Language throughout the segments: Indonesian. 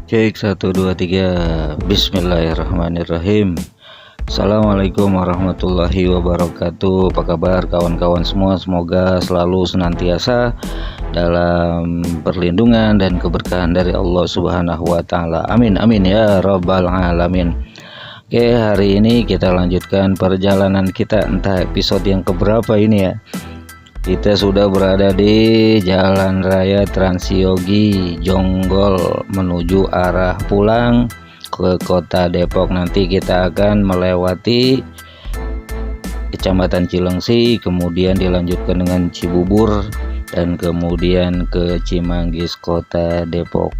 Cek 1 2 3. Bismillahirrahmanirrahim. Assalamualaikum warahmatullahi wabarakatuh. Apa kabar kawan-kawan semua? Semoga selalu senantiasa dalam perlindungan dan keberkahan dari Allah Subhanahu wa taala. Amin amin ya rabbal alamin. Oke, hari ini kita lanjutkan perjalanan kita, entah episode yang keberapa ini ya. Kita sudah berada di Jalan Raya Transyogi Jonggol menuju arah pulang ke kota Depok. Nanti kita akan melewati Kecamatan Cilengsi, kemudian dilanjutkan dengan Cibubur, dan kemudian ke Cimanggis, kota Depok.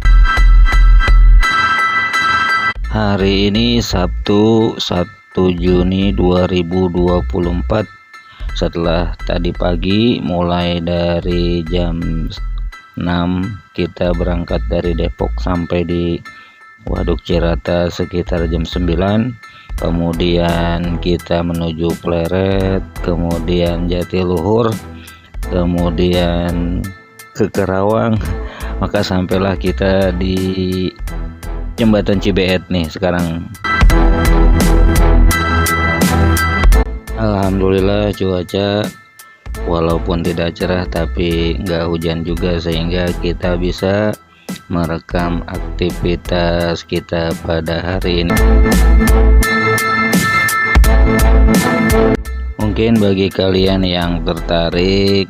Hari ini Sabtu 1 Juni 2024. Setelah tadi pagi mulai dari jam 6 kita berangkat dari Depok sampai di Waduk Cirata sekitar jam 9. Kemudian kita menuju Pleret, kemudian Jatiluhur, kemudian ke Kerawang. Maka sampailah kita di Jembatan Cibeet nih sekarang. Alhamdulillah cuaca walaupun tidak cerah tapi nggak hujan juga, sehingga kita bisa merekam aktivitas kita pada hari ini. Mungkin bagi kalian yang tertarik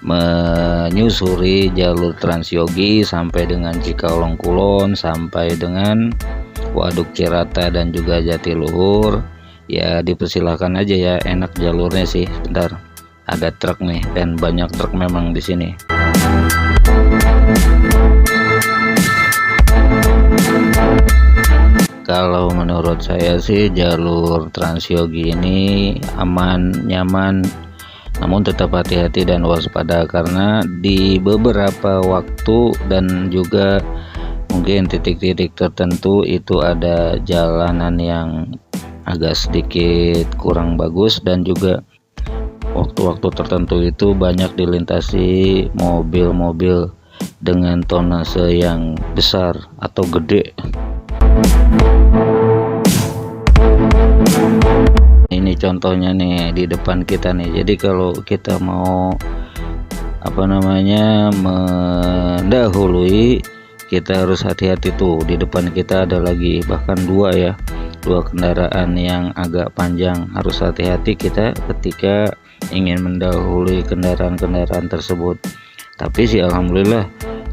menyusuri jalur Transyogi sampai dengan Cikalong Kulon, sampai dengan Waduk Cirata dan juga Jatiluhur, ya dipersilahkan aja ya, enak jalurnya sih. Bentar, ada truk nih, dan banyak truk memang di sini. Kalau menurut saya sih jalur Transyogi ini aman, nyaman, namun tetap hati-hati dan waspada, karena di beberapa waktu dan juga mungkin titik-titik tertentu itu ada jalanan yang agak sedikit kurang bagus, dan juga waktu-waktu tertentu itu banyak dilintasi mobil-mobil dengan tonase yang besar atau gede. Ini contohnya nih di depan kita nih. Jadi kalau kita mau mendahului, kita harus hati-hati tuh. Di depan kita ada lagi bahkan dua kendaraan yang agak panjang. Harus hati-hati kita ketika ingin mendahului kendaraan-kendaraan tersebut. Tapi sih alhamdulillah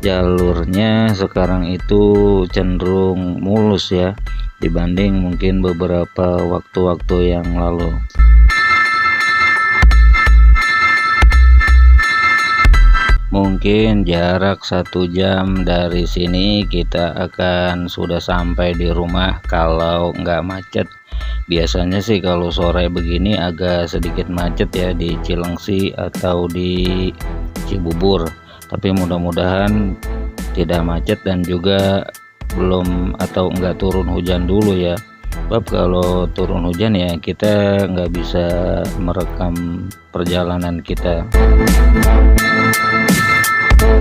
jalurnya sekarang itu cenderung mulus ya, dibanding mungkin beberapa waktu-waktu yang lalu. Mungkin jarak 1 jam dari sini kita akan sudah sampai di rumah kalau nggak macet. Biasanya sih kalau sore begini agak sedikit macet ya di Cilengsi atau di Cibubur, tapi mudah-mudahan tidak macet dan juga belum atau nggak turun hujan dulu ya. Sebab kalau turun hujan ya kita nggak bisa merekam perjalanan kita.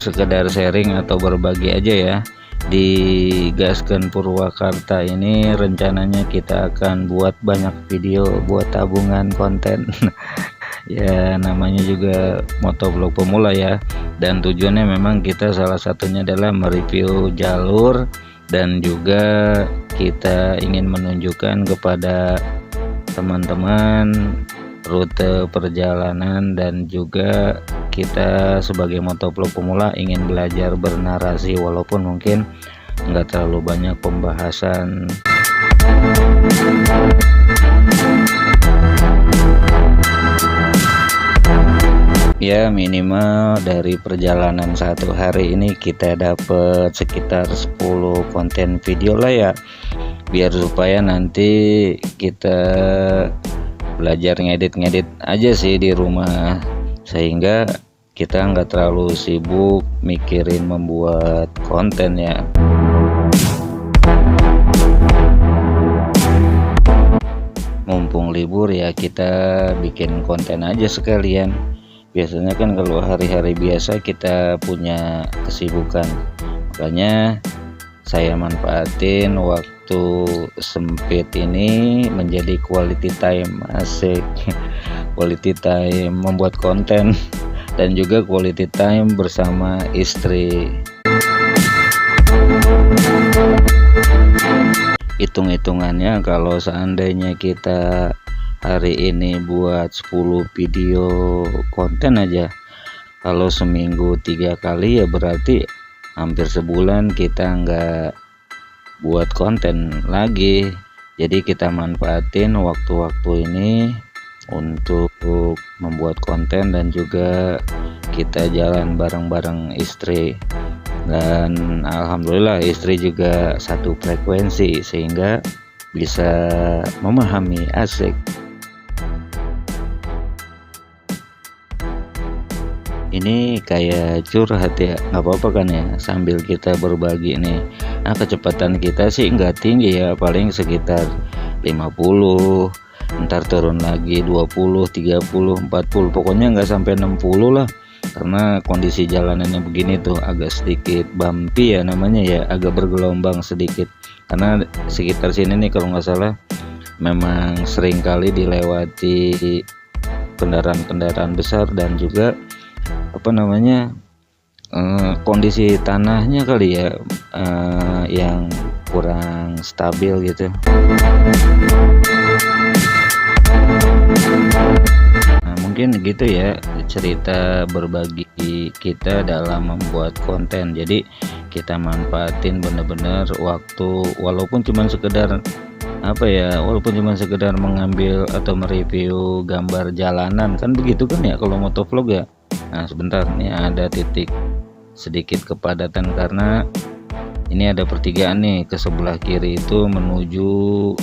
Sekedar sharing atau berbagi aja ya, di Gasken Purwakarta ini rencananya kita akan buat banyak video buat tabungan konten. Ya namanya juga motovlog pemula ya, dan tujuannya memang kita salah satunya adalah mereview jalur, dan juga kita ingin menunjukkan kepada teman-teman rute perjalanan, dan juga kita sebagai motovlog pemula ingin belajar bernarasi walaupun mungkin nggak terlalu banyak pembahasan. Ya minimal dari perjalanan 1 hari ini kita dapat sekitar 10 konten video lah ya, biar supaya nanti kita belajar ngedit aja sih di rumah, sehingga kita nggak terlalu sibuk mikirin membuat konten ya. Mumpung libur ya kita bikin konten aja sekalian. Biasanya kan kalau hari-hari biasa kita punya kesibukan, makanya saya manfaatin waktu sempit ini menjadi quality time. Asik. Quality time membuat konten dan juga quality time bersama istri. Hitung-hitungannya kalau seandainya kita hari ini buat 10 video konten aja, kalau seminggu 3 kali ya berarti hampir sebulan kita nggak buat konten lagi. Jadi kita manfaatin waktu-waktu ini untuk membuat konten dan juga kita jalan bareng-bareng istri. Dan alhamdulillah istri juga satu frekuensi sehingga bisa memahami. Asik. Ini kayak curhat ya, nggak apa-apa kan ya, sambil kita berbagi nih. Nah, kecepatan kita sih nggak tinggi ya, paling sekitar 50, ntar turun lagi 20, 30, 40, pokoknya nggak sampai 60 lah, karena kondisi jalanannya begini tuh agak sedikit bumpy ya namanya ya, agak bergelombang sedikit, karena sekitar sini nih kalau nggak salah memang sering kali dilewati kendaraan-kendaraan besar dan juga kondisi tanahnya kali ya yang kurang stabil gitu. Nah, mungkin gitu ya cerita berbagi kita dalam membuat konten. Jadi kita manfaatin bener-bener waktu, walaupun cuma sekedar mengambil atau mereview gambar jalanan, kan begitu kan ya kalau motovlog ya. Nah, sebentar nih ada titik sedikit kepadatan karena ini ada pertigaan nih, ke sebelah kiri itu menuju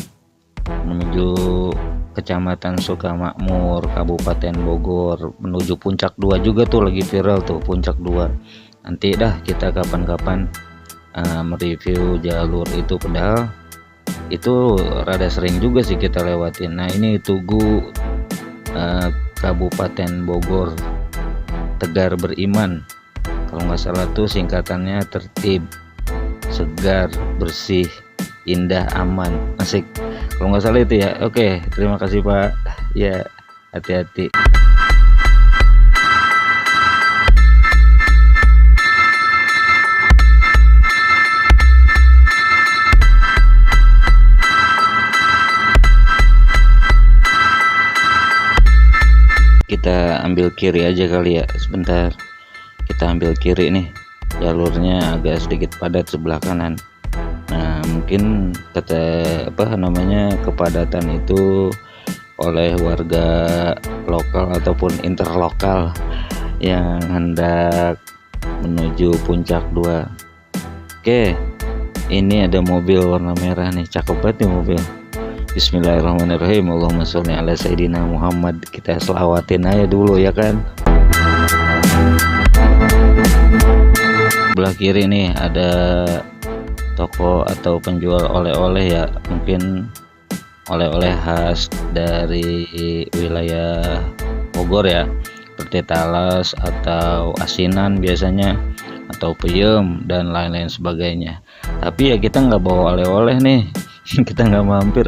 Kecamatan Sukamakmur, Kabupaten Bogor, menuju Puncak 2 juga tuh, lagi viral tuh Puncak 2. Nanti dah kita kapan-kapan mereview jalur itu, padahal itu rada sering juga sih kita lewatin. Nah, ini Tugu Kabupaten Bogor, Tegar Beriman kalau nggak salah tuh singkatannya, tertib, segar, bersih, indah, aman. Asik kalau nggak salah itu ya. Oke, terima kasih Pak ya, hati-hati. Kita ambil kiri aja kali ya, sebentar. Kita ambil kiri nih, jalurnya agak sedikit padat sebelah kanan. Nah, mungkin kepadatan itu oleh warga lokal ataupun interlokal yang hendak menuju Puncak 2. Oke, ini ada mobil warna merah nih, cakep banget nih mobil. Bismillahirrahmanirrahim. Allahumma sholli ala sayyidina Muhammad. Kita selawatin aja dulu ya kan. Sebelah kiri nih ada toko atau penjual oleh-oleh ya, mungkin oleh-oleh khas dari wilayah Bogor ya, seperti talas atau asinan biasanya, atau peyem dan lain-lain sebagainya. Tapi ya kita nggak bawa oleh-oleh nih. Kita nggak mampir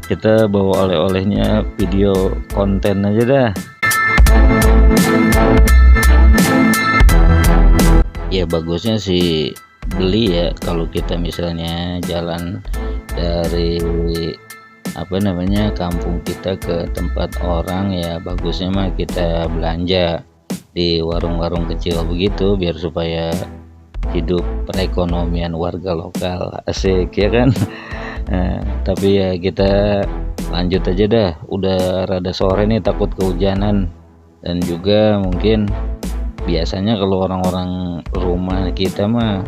kita bawa oleh-olehnya video konten aja dah. Ya bagusnya sih beli ya, kalau kita misalnya jalan dari kampung kita ke tempat orang, ya bagusnya mah kita belanja di warung-warung kecil begitu, biar supaya hidup perekonomian warga lokal. Asik ya kan. Nah, tapi ya kita lanjut aja dah, udah rada sore nih, takut kehujanan. Dan juga mungkin biasanya kalau orang-orang rumah kita mah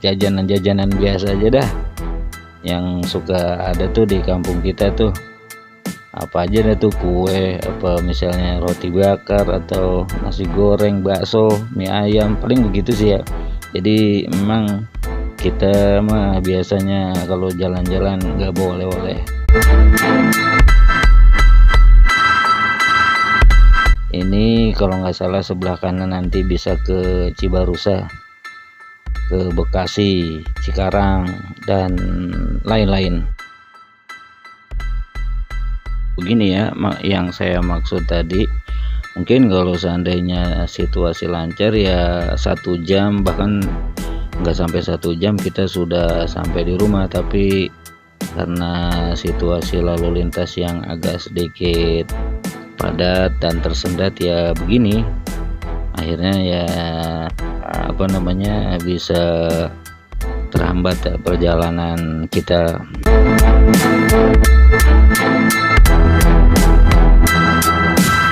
jajanan-jajanan biasa aja dah yang suka ada tuh di kampung kita tuh. Apa aja dah tuh, kue, misalnya roti bakar atau nasi goreng, bakso, mie ayam, paling begitu sih ya. Jadi memang kita mah biasanya kalau jalan-jalan nggak bawa oleh-oleh. Ini kalau nggak salah sebelah kanan nanti bisa ke Cibarusa, ke Bekasi, Cikarang, dan lain-lain. Begini ya yang saya maksud tadi, mungkin kalau seandainya situasi lancar ya 1 jam, bahkan nggak sampai 1 jam kita sudah sampai di rumah. Tapi karena situasi lalu lintas yang agak sedikit padat dan tersendat ya begini, akhirnya ya bisa terhambat perjalanan kita.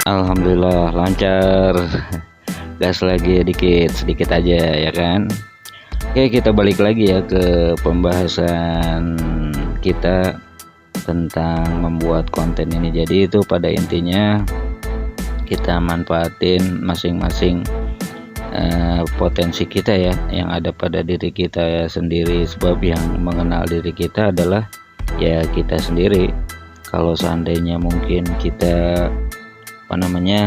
Alhamdulillah lancar, gas lagi sedikit aja ya kan. Oke, kita balik lagi ya ke pembahasan kita tentang membuat konten ini. Jadi itu pada intinya kita manfaatin masing-masing potensi kita ya, yang ada pada diri kita sendiri. Sebab yang mengenal diri kita adalah ya kita sendiri. Kalau seandainya mungkin kita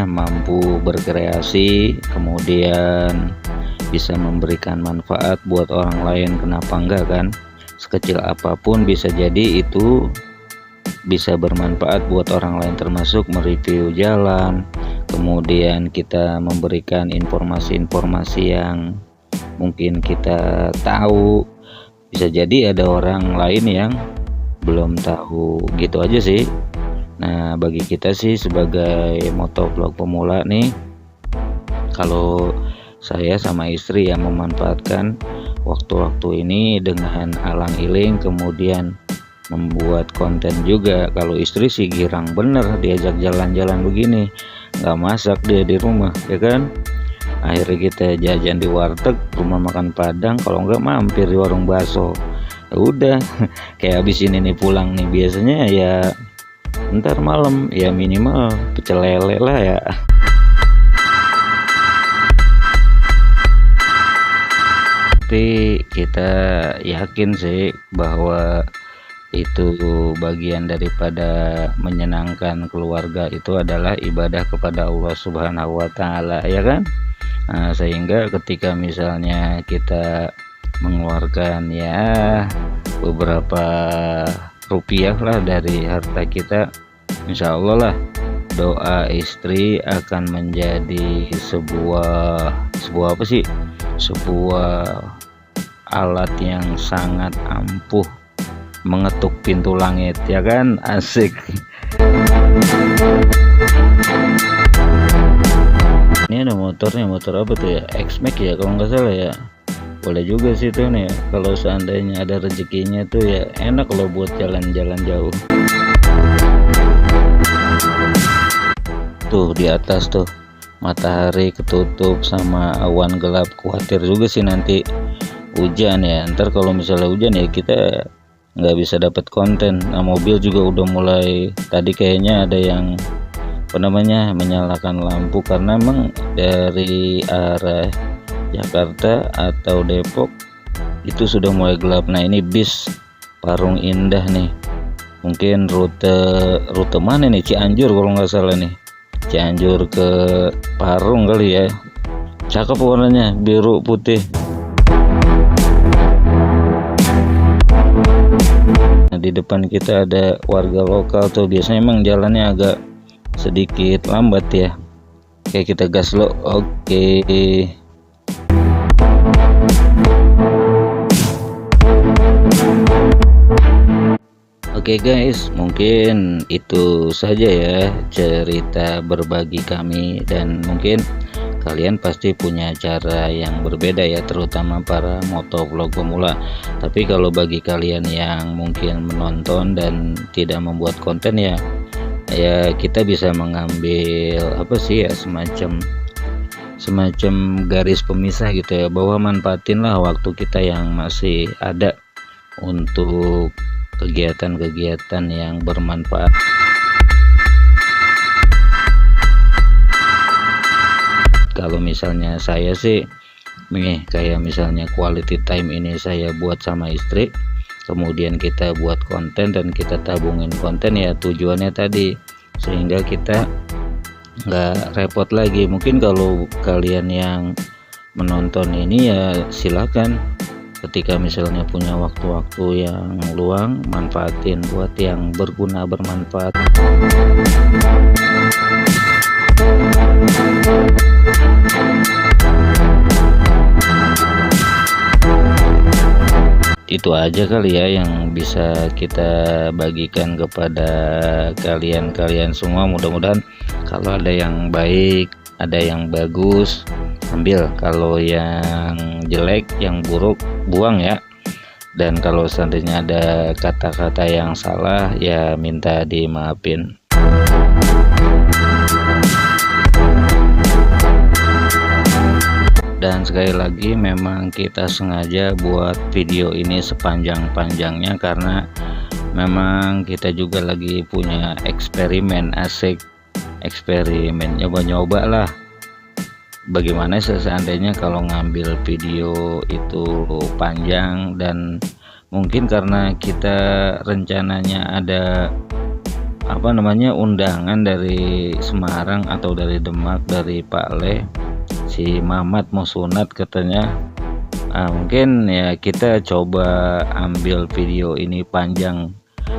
mampu berkreasi, kemudian bisa memberikan manfaat buat orang lain, kenapa enggak kan? Sekecil apapun bisa jadi itu bisa bermanfaat buat orang lain, termasuk mereview jalan, kemudian kita memberikan informasi-informasi yang mungkin kita tahu, bisa jadi ada orang lain yang belum tahu, gitu aja sih. Nah, bagi kita sih sebagai motovlog pemula nih, kalau saya sama istri yang memanfaatkan waktu-waktu ini dengan alang-iling, kemudian membuat konten juga. Kalau istri sih girang bener diajak jalan-jalan begini, nggak masak dia di rumah ya kan. Akhirnya kita jajan di warteg, rumah makan Padang, kalau nggak mampir di warung bakso. Ya udah, kayak habis ini nih pulang nih, biasanya ya ntar malam ya minimal pecel lele lah ya. Tapi kita yakin sih bahwa itu bagian daripada menyenangkan keluarga, itu adalah ibadah kepada Allah Subhanahu wa Ta'ala ya kan. Nah, sehingga ketika misalnya kita mengeluarkan ya beberapa rupiah lah dari harta kita, insya Allah lah doa istri akan menjadi sebuah alat yang sangat ampuh mengetuk pintu langit ya kan. Asik. Ini ada motornya, motor apa tuh ya, X-Max ya kalau nggak salah ya. Boleh juga sih tuh nih, kalau seandainya ada rezekinya tuh ya enak loh buat jalan-jalan jauh. Tuh di atas tuh matahari ketutup sama awan gelap, khawatir juga sih nanti hujan ya. Ntar kalau misalnya hujan ya kita nggak bisa dapat konten. Nah, mobil juga udah mulai tadi kayaknya ada yang menyalakan lampu, karena emang dari arah Jakarta atau Depok itu sudah mulai gelap. Nah, ini bis Parung Indah nih, mungkin rute mana nih, Cianjur kalau nggak salah nih, Cianjur ke Parung kali ya. Cakep warnanya, biru putih. Nah, di depan kita ada warga lokal tuh, biasanya emang jalannya agak sedikit lambat ya. Oke, kita gas lo. Oke. Oke guys, mungkin itu saja ya cerita berbagi kami, dan mungkin kalian pasti punya cara yang berbeda ya, terutama para motovlog pemula. Tapi kalau bagi kalian yang mungkin menonton dan tidak membuat konten ya kita bisa mengambil semacam garis pemisah gitu ya, bahwa manfaatinlah waktu kita yang masih ada untuk kegiatan-kegiatan yang bermanfaat. Kalau misalnya saya sih nih, kayak misalnya quality time ini saya buat sama istri, kemudian kita buat konten dan kita tabungin konten ya, tujuannya tadi sehingga kita nggak repot lagi. Mungkin kalau kalian yang menonton ini ya silakan, ketika misalnya punya waktu-waktu yang luang, manfaatin buat yang berguna, bermanfaat. Itu aja kali ya yang bisa kita bagikan kepada kalian semua. Mudah-mudahan kalau ada yang baik, ada yang bagus, ambil. Kalau yang jelek, yang buruk, buang ya. Dan kalau seandainya ada kata-kata yang salah, ya minta dimaafin. Dan sekali lagi, memang kita sengaja buat video ini sepanjang-panjangnya karena memang kita juga lagi punya eksperimen, asik eksperimen, nyoba-nyoba lah bagaimana seandainya kalau ngambil video itu panjang. Dan mungkin karena kita rencananya ada undangan dari Semarang atau dari Demak, dari Pak Le, si Mamat mau sunat katanya. Mungkin ya kita coba ambil video ini panjang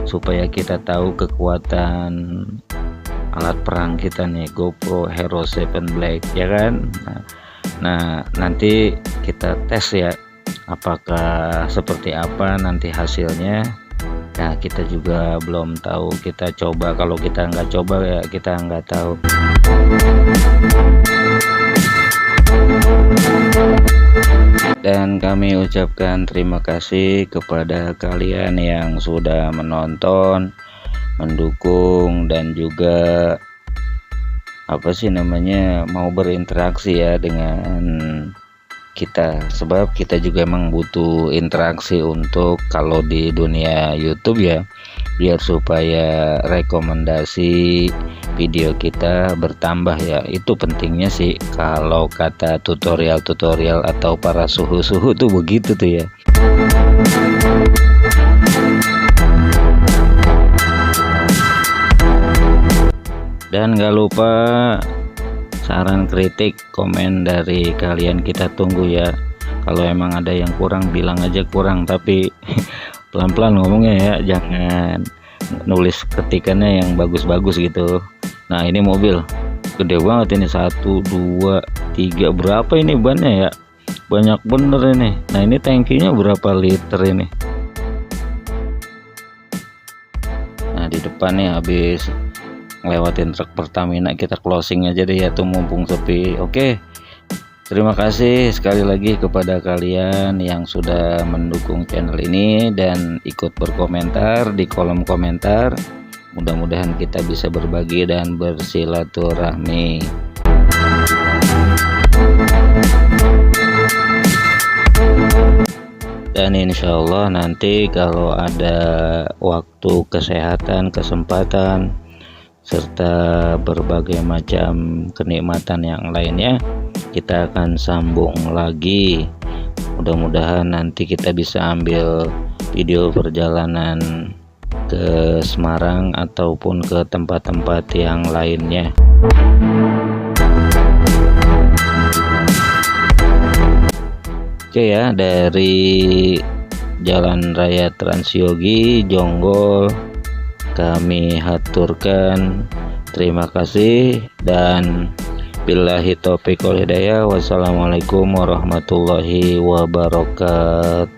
supaya kita tahu kekuatan alat perang kita nih, GoPro Hero 7 Black ya kan. Nah nanti kita tes ya, apakah seperti apa nanti hasilnya. Nah kita juga belum tahu, kita coba. Kalau kita nggak coba ya kita nggak tahu. Dan kami ucapkan terima kasih kepada kalian yang sudah menonton, mendukung, dan juga mau berinteraksi ya dengan kita. Sebab kita juga emang butuh interaksi untuk kalau di dunia YouTube ya, biar supaya rekomendasi video kita bertambah ya. Itu pentingnya sih, kalau kata tutorial atau para suhu-suhu tuh begitu tuh ya. Dan gak lupa saran, kritik, komen dari kalian kita tunggu ya. Kalau emang ada yang kurang, bilang aja kurang, tapi pelan-pelan ngomongnya ya, jangan nulis ketikannya yang bagus-bagus gitu. Nah ini mobil gede banget ini, 1, 2, 3, berapa ini bannya ya, banyak bener ini. Nah ini tangkinya berapa liter ini. Nah di depannya habis ngelewatin truk Pertamina, kita closing aja deh ya tuh mumpung sepi. Oke, terima kasih sekali lagi kepada kalian yang sudah mendukung channel ini dan ikut berkomentar di kolom komentar. Mudah-mudahan kita bisa berbagi dan bersilaturahmi. Dan insya Allah nanti kalau ada waktu, kesehatan, kesempatan, serta berbagai macam kenikmatan yang lainnya, kita akan sambung lagi. Mudah-mudahan nanti kita bisa ambil video perjalanan ke Semarang ataupun ke tempat-tempat yang lainnya. Oke ya, dari Jalan Raya Transyogi Jonggol kami haturkan terima kasih, dan billahi taufiq wal hidayah. Wassalamualaikum warahmatullahi wabarakatuh.